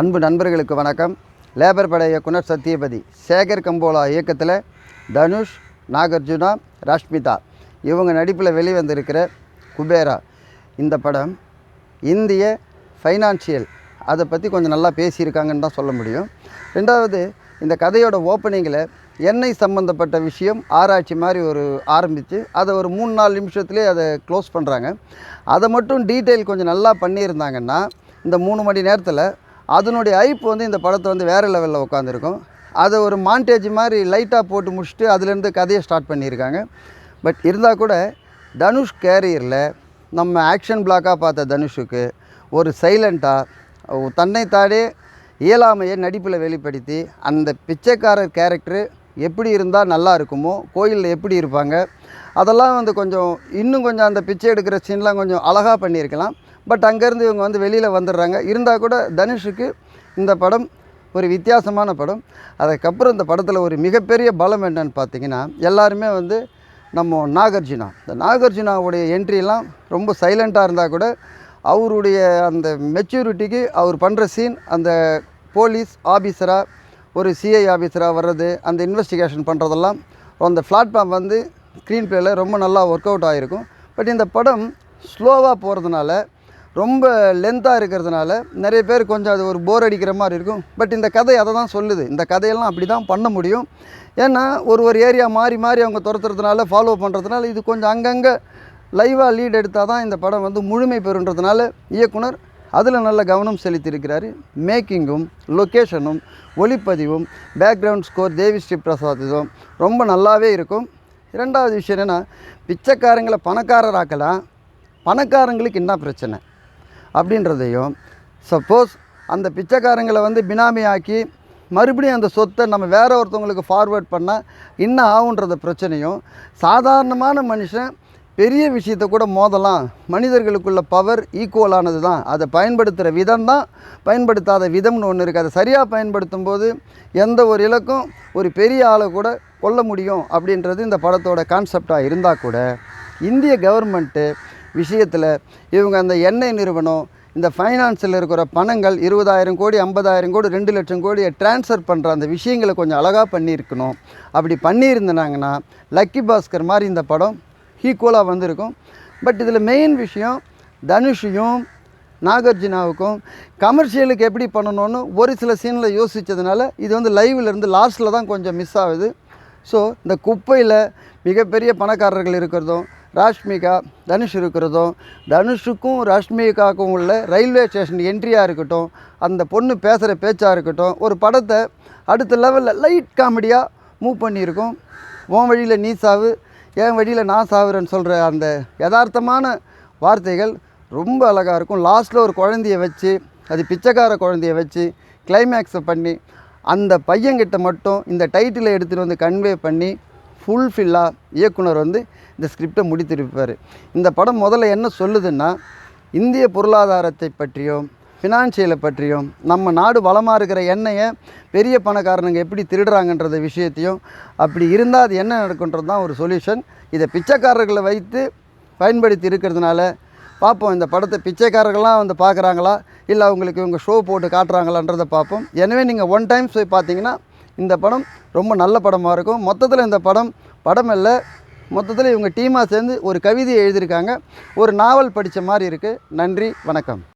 அன்பு நண்பர்களுக்கு வணக்கம். லேபர் பட இயக்குனர் சத்யபதி, சேகர் கம்போலா இயக்கத்தில் தனுஷ், நாகார்ஜுனா, ராஷ்மிதா இவங்க நடிப்பில் வெளிவந்திருக்கிற குபேரா இந்த படம் இந்திய ஃபைனான்ஷியல் அதை பற்றி கொஞ்சம் நல்லா பேசியிருக்காங்கன்னு தான் சொல்ல முடியும். ரெண்டாவது, இந்த கதையோட ஓப்பனிங்கில் எண்ணெய் சம்மந்தப்பட்ட விஷயம் ஆராய்ச்சி மாதிரி ஆரம்பித்து அதை ஒரு 3-4 நிமிஷத்துலேயே அதை க்ளோஸ் பண்ணுறாங்க. அதை மட்டும் டீட்டெயில் கொஞ்சம் நல்லா பண்ணியிருந்தாங்கன்னா இந்த 3 மணி நேரத்தில் அதனுடைய ஐப் இந்த படத்தை வேறு லெவலில் உட்காந்துருக்கும். அதை ஒரு மாண்டேஜ் மாதிரி லைட்டாக போட்டு முடிச்சுட்டு அதுலேருந்து கதையை ஸ்டார்ட் பண்ணியிருக்காங்க. பட் இருந்தால் கூட தனுஷ் கேரியரில் நம்ம ஆக்ஷன் பிளாக்காக பார்த்த தனுஷுக்கு ஒரு சைலண்ட்டாக தன்னைத்தானே இயலாமையை நடிப்பில் வெளிப்படுத்தி அந்த பிச்சைக்காரர் கேரக்டரு எப்படி இருந்தால் நல்லா இருக்குமோ, கோயிலில் எப்படி இருப்பாங்க அதெல்லாம் இன்னும் கொஞ்சம் அந்த பிச்சை எடுக்கிற சீன்லாம் கொஞ்சம் அழகாக பண்ணியிருக்கலாம். பட் அங்கேருந்து இவங்க வெளியில் வந்துடுறாங்க. இருந்தால் கூட தனுஷுக்கு இந்த படம் ஒரு வித்தியாசமான படம். அதுக்கப்புறம் இந்த படத்தில் ஒரு மிகப்பெரிய பலம் என்னன்னு பார்த்திங்கன்னா, எல்லாருமே நம்ம நாகார்ஜுனா, இந்த நாகார்ஜுனாவுடைய என்ட்ரிலாம் ரொம்ப சைலண்ட்டாக இருந்தால் கூட அவருடைய அந்த மெச்சூரிட்டிக்கு அவர் பண்ணுற சீன், அந்த போலீஸ் ஆஃபீஸராக ஒரு சிஐ ஆஃபீஸராக வர்றது, அந்த இன்வெஸ்டிகேஷன் பண்ணுறதெல்லாம் அந்த பிளாட்ஃபார்ம் ஸ்க்ரீன் பிளேயில் ரொம்ப நல்லா ஒர்க் அவுட் ஆகிருக்கும். பட் இந்த படம் ஸ்லோவாக போகிறதுனால, ரொம்ப லென்த்தாக இருக்கிறதுனால நிறைய பேர் கொஞ்சம் அது ஒரு போர் அடிக்கிற மாதிரி இருக்கும். பட் இந்த கதை அதை தான் சொல்லுது. இந்த கதையெல்லாம் அப்படி தான் பண்ண முடியும். ஏன்னா ஒரு ஏரியா மாறி மாறி அவங்க துரத்துறதுனால, ஃபாலோ பண்ணுறதுனால இது கொஞ்சம் அங்கங்கே லைவாக லீட் எடுத்தால் தான் இந்த படம் முழுமை பெறுன்றதுனால இயக்குனர் அதில் நல்ல கவனம் செலுத்தியிருக்கிறாரு. மேக்கிங்கும், லொக்கேஷனும், ஒளிப்பதிவும், பேக்ரவுண்ட் ஸ்கோர் தேவிஸ்ரீ பிரசாத் இதுவும் ரொம்ப நல்லாவே இருக்கும். இரண்டாவது விஷயம் என்னென்னா, பிச்சைக்காரங்களை பணக்காரராக்கலாம், பணக்காரங்களுக்கு என்ன பிரச்சனை அப்படின்றதையும், சப்போஸ் அந்த பிச்சைக்காரங்களை பினாமி ஆக்கி மறுபடியும் அந்த சொத்தை நம்ம வேறு ஒருத்தவங்களுக்கு ஃபார்வேர்ட் பண்ணால் என்ன ஆகுன்றத பிரச்சனையும், சாதாரணமான மனுஷன் பெரிய விஷயத்தை கூட மோதலாம், மனிதர்களுக்குள்ள பவர் ஈக்குவலானது தான், அதை பயன்படுத்துகிற விதம் தான், பயன்படுத்தாத விதம்னு ஒன்று இருக்குது. அதை சரியாக பயன்படுத்தும் போது எந்த ஒரு இலக்கும் ஒரு பெரிய ஆளை கூட கொல்ல முடியும் அப்படின்றது இந்த படத்தோட கான்செப்டாக இருந்தால் கூட, இந்திய கவர்மெண்ட்டு விஷயத்தில் இவங்க அந்த எண்ணெய் நிறுவனம், இந்த ஃபைனான்ஸில் இருக்கிற பணங்கள் 20,000 கோடி 50,000 கோடி 2 லட்சம் கோடியை ட்ரான்ஸ்ஃபர் பண்ணுற அந்த விஷயங்களை கொஞ்சம் அழகாக பண்ணியிருக்கணும். அப்படி பண்ணியிருந்தாங்கன்னா லக்கி பாஸ்கர் மாதிரி இந்த படம் ஈக்குவலாக வந்திருக்கும். பட் இதில் மெயின் விஷயம், தனுஷையும் நாகார்ஜுனாவுக்கும் கமர்ஷியலுக்கு எப்படி பண்ணணும்னு ஒரு சில சீனில் யோசித்ததுனால இது லைவ்லேருந்து லாஸ்ட்டில் தான் கொஞ்சம் மிஸ் ஆகுது. ஸோ இந்த குப்பையில் மிகப்பெரிய பணக்காரர்கள் இருக்கிறதும், ராஷ்மிகா தனுஷ் இருக்கிறதும், தனுஷுக்கும் ராஷ்மிகாவுக்கும் உள்ள ரயில்வே ஸ்டேஷன் என்ட்ரியாக இருக்கட்டும், அந்த பொண்ணு பேசுகிற பேச்சாக இருக்கட்டும், ஒரு படத்தை அடுத்த லெவலில் லைட் காமெடியாக மூவ் பண்ணியிருக்கோம். உன் வழியில் நீ சாவு, என் வழியில் நான் சாவுறேன்னு சொல்கிற அந்த யதார்த்தமான வார்த்தைகள் ரொம்ப அழகாக இருக்கும். லாஸ்ட்டில் ஒரு குழந்தைய வச்சு, அது பிச்சைக்கார குழந்தைய வச்சு கிளைமேக்ஸை பண்ணி அந்த பையன்கிட்ட மட்டும் இந்த டைட்டிலை எடுத்துகிட்டு கன்வே பண்ணி ஃபுல்ஃபில்லாக இயக்குனர் இந்த ஸ்கிரிப்டை முடித்திருப்பார். இந்த படம் முதல்ல என்ன சொல்லுதுன்னா, இந்திய பொருளாதாரத்தை பற்றியும் ஃபினான்ஷியலை பற்றியும், நம்ம நாடு வளமாக இருக்கிற எண்ணெயை பெரிய பணக்காரனுங்க எப்படி திருடுறாங்கன்றத விஷயத்தையும், அப்படி இருந்தால் அது என்ன நடக்குன்றது தான் ஒரு சொல்யூஷன். இதை பிச்சைக்காரர்களை வைத்து பயன்படுத்தி இருக்கிறதுனால பார்ப்போம், இந்த படத்தை பிச்சைக்காரர்கள்லாம் பார்க்குறாங்களா, இல்லை அவங்களுக்கு இவங்க ஷோ போட்டு காட்டுறாங்களான்றதை பார்ப்போம். எனவே நீங்கள் 1 டைம் போய் பார்த்தீங்கன்னா இந்த படம் ரொம்ப நல்ல படமாக இருக்கும். மொத்தத்தில் இந்த படம் இல்லை, மொத்தத்தில் இவங்க டீமாக சேர்ந்து ஒரு கவிதையை எழுதியிருக்காங்க, ஒரு நாவல் படித்த மாதிரி இருக்குது. நன்றி, வணக்கம்.